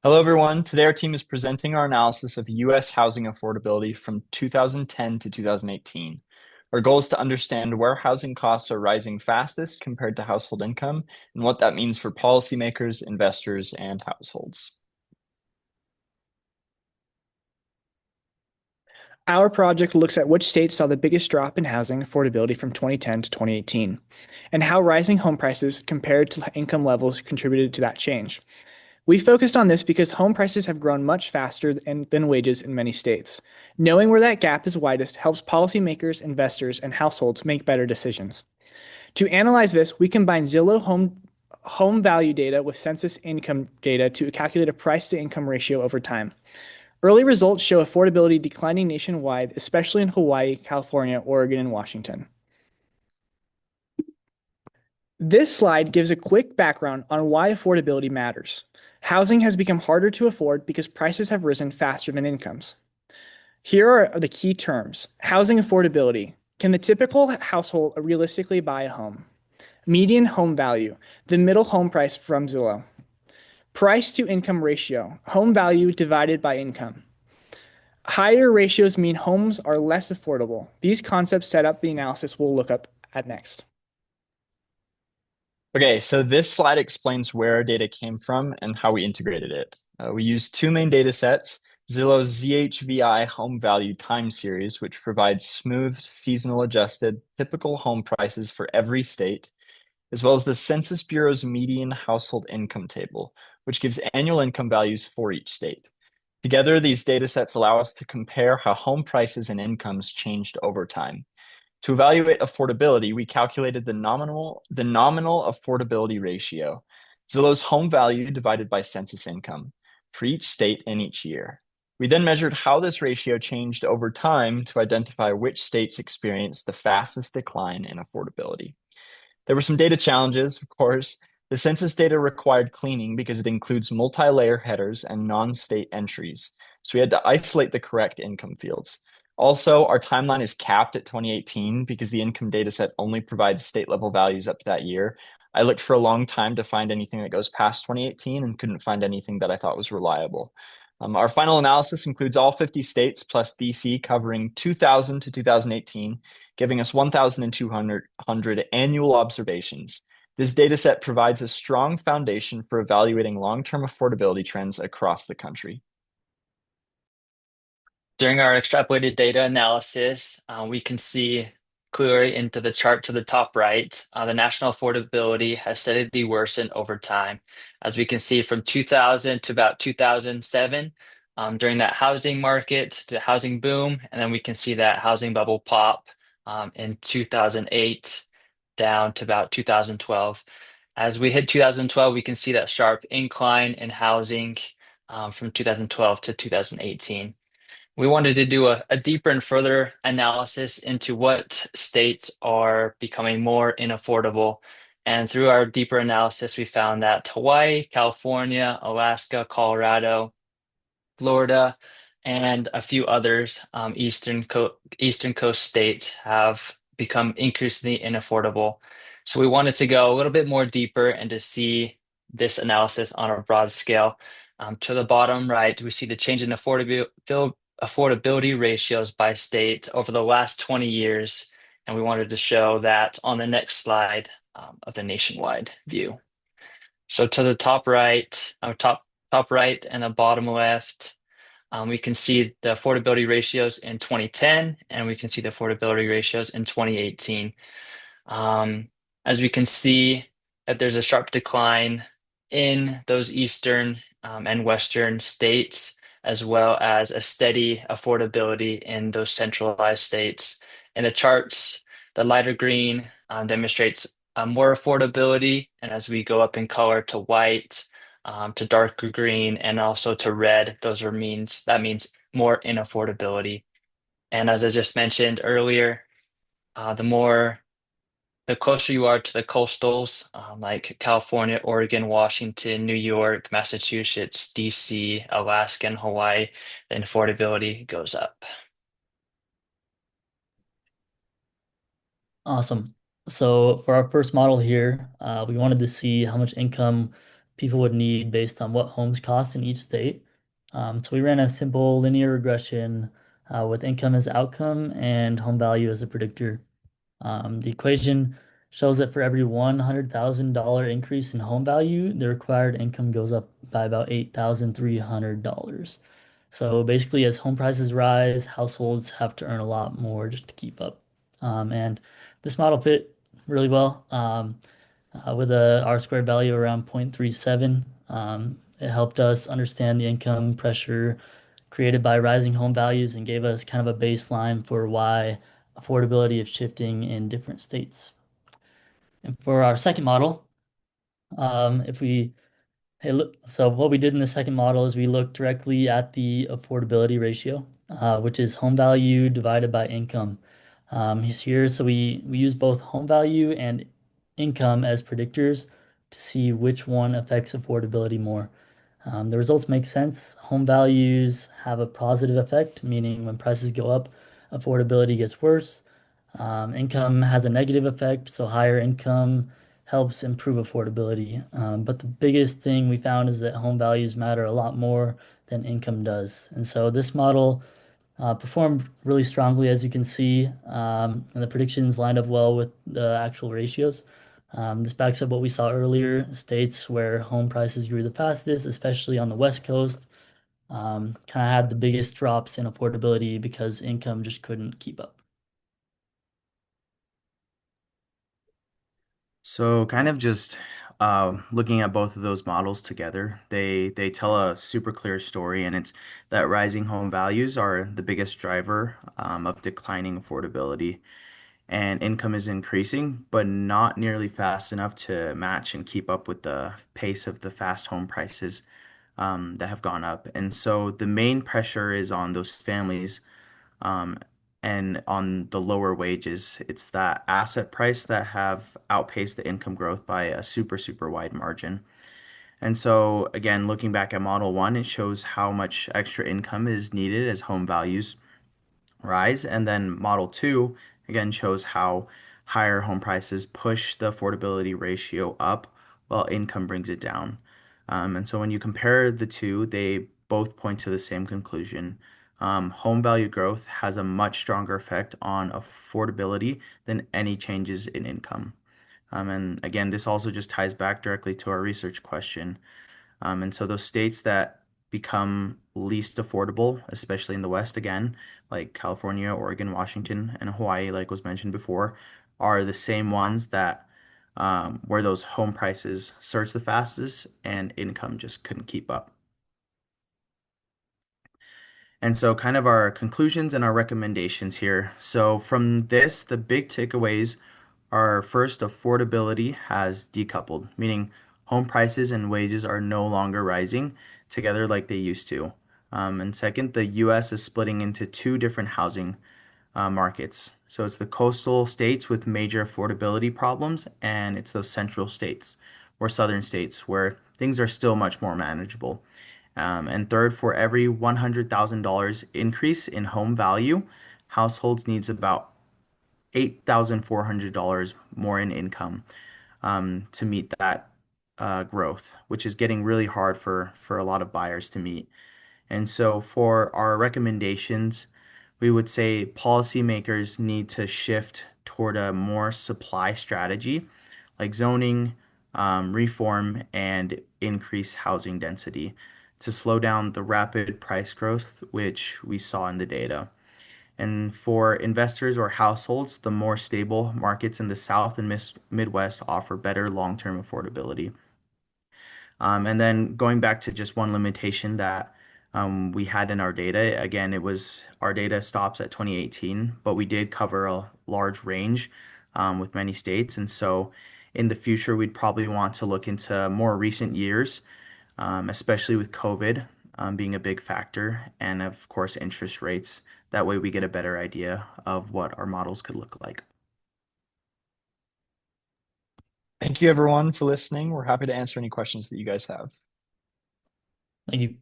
Hello, everyone. Today, our team is presenting our analysis of U.S. housing affordability from 2010 to 2018. Our goal is to understand where housing costs are rising fastest compared to household income and what that means for policymakers, investors, and households. Our project looks at which states saw the biggest drop in housing affordability from 2010 to 2018, and how rising home prices compared to income levels contributed to that change. We focused on this because home prices have grown much faster than wages in many states. Knowing where that gap is widest helps policymakers, investors, and households make better decisions. To analyze this, we combine Zillow home value data with census income data to calculate a price to income ratio over time. Early results show affordability declining nationwide, especially in Hawaii, California, Oregon, and Washington. This slide gives a quick background on why affordability matters. Housing has become harder to afford because prices have risen faster than incomes. Here are the key terms. Housing affordability. Can the typical household realistically buy a home? Median home value, the middle home price from Zillow. Price to income ratio, home value divided by income. Higher ratios mean homes are less affordable. These concepts set up the analysis we'll look up at next. Okay, so this slide explains where our data came from and how we integrated it. We used two main data sets, Zillow's ZHVI home value time series, which provides smooth, seasonal adjusted, typical home prices for every state, as well as the Census Bureau's median household income table, which gives annual income values for each state. Together, these data sets allow us to compare how home prices and incomes changed over time. To evaluate affordability, we calculated the nominal affordability ratio, Zillow's home value divided by census income, for each state in each year. We then measured how this ratio changed over time to identify which states experienced the fastest decline in affordability. There were some data challenges, of course. The census data required cleaning because it includes multi-layer headers and non-state entries, so we had to isolate the correct income fields. Also, our timeline is capped at 2018 because the income data set only provides state level values up to that year. I looked for a long time to find anything that goes past 2018 and couldn't find anything that I thought was reliable. Our final analysis includes all 50 states plus DC covering 2000 to 2018, giving us 1,200 annual observations. This data set provides a strong foundation for evaluating long-term affordability trends across the country. During our extrapolated data analysis, we can see clearly into the chart to the top right, the national affordability has steadily worsened over time. As we can see from 2000 to about 2007, during that housing market, the housing boom, and then we can see that housing bubble pop in 2008 down to about 2012. As we hit 2012, we can see that sharp incline in housing from 2012 to 2018. We wanted to do a deeper and further analysis into what states are becoming more inaffordable. And through our deeper analysis, we found that Hawaii, California, Alaska, Colorado, Florida, and a few others, Eastern Coast states have become increasingly inaffordable. So we wanted to go a little bit more deeper and to see this analysis on a broad scale. To the bottom right, we see the change in affordability ratios by state over the last 20 years. And we wanted to show that on the next slide of the nationwide view. So to the top right, top right and the bottom left, we can see the affordability ratios in 2010, and we can see the affordability ratios in 2018. As we can see that there's a sharp decline in those eastern and western states, as well as a steady affordability in those centralized states. In the charts, the lighter green demonstrates more affordability, and as we go up in color to white, to darker green, and also to red, that means more inaffordability. And as I just mentioned earlier, the closer you are to the coastals, like California, Oregon, Washington, New York, Massachusetts, DC, Alaska, and Hawaii, then affordability goes up. Awesome. So for our first model here, we wanted to see how much income people would need based on what homes cost in each state. So we ran a simple linear regression with income as the outcome and home value as a predictor. The equation shows that for every $100,000 increase in home value, the required income goes up by about $8,300. So basically, as home prices rise, households have to earn a lot more just to keep up. And this model fit really well with a R squared value around 0.37. It helped us understand the income pressure created by rising home values and gave us kind of a baseline for why affordability is shifting in different states. And for our second model, if we hey look, so what we did in the second model is we looked directly at the affordability ratio, which is home value divided by income. Here, so we use both home value and income as predictors to see which one affects affordability more. The results make sense. Home values have a positive effect, meaning when prices go up, affordability gets worse. Income has a negative effect, so higher income helps improve affordability. But the biggest thing we found is that home values matter a lot more than income does. And so this model performed really strongly, as you can see, and the predictions lined up well with the actual ratios. This backs up what we saw earlier, states where home prices grew the fastest, especially on the West Coast, kind of had the biggest drops in affordability because income just couldn't keep up. So kind of just looking at both of those models together, they tell a super clear story, and it's that rising home values are the biggest driver of declining affordability, and income is increasing, but not nearly fast enough to match and keep up with the pace of the fast home prices that have gone up. And so the main pressure is on those families um, and on the lower wages. It's that asset price that have outpaced the income growth by a super, super wide margin. And so, again, looking back at Model 1, it shows how much extra income is needed as home values rise. And then Model 2, again, shows how higher home prices push the affordability ratio up while income brings it down. And so when you compare the two, they both point to the same conclusion. Home value growth has a much stronger effect on affordability than any changes in income. And again, this also just ties back directly to our research question. And so those states that become least affordable, especially in the West again, like California, Oregon, Washington, and Hawaii, like was mentioned before, are the same ones that where those home prices surge the fastest and income just couldn't keep up. And so kind of our conclusions and our recommendations here. So from this, the big takeaways are first, affordability has decoupled, meaning home prices and wages are no longer rising together like they used to. And second, the US is splitting into two different housing markets. So it's the coastal states with major affordability problems, and it's those central states or southern states where things are still much more manageable. And third, for every $100,000 increase in home value, households needs about $8,400 more in income to meet that growth, which is getting really hard for a lot of buyers to meet. And so for our recommendations, we would say policymakers need to shift toward a more supply strategy like zoning, reform, and increase housing density to slow down the rapid price growth, which we saw in the data. And for investors or households, the more stable markets in the South and Midwest offer better long-term affordability. And then going back to just one limitation that we had in our data, again, it was our data stops at 2018, but we did cover a large range with many states. And so in the future, we'd probably want to look into more recent years, especially with COVID being a big factor, and of course, interest rates. That way, we get a better idea of what our models could look like. Thank you everyone for listening. We're happy to answer any questions that you guys have. Thank you.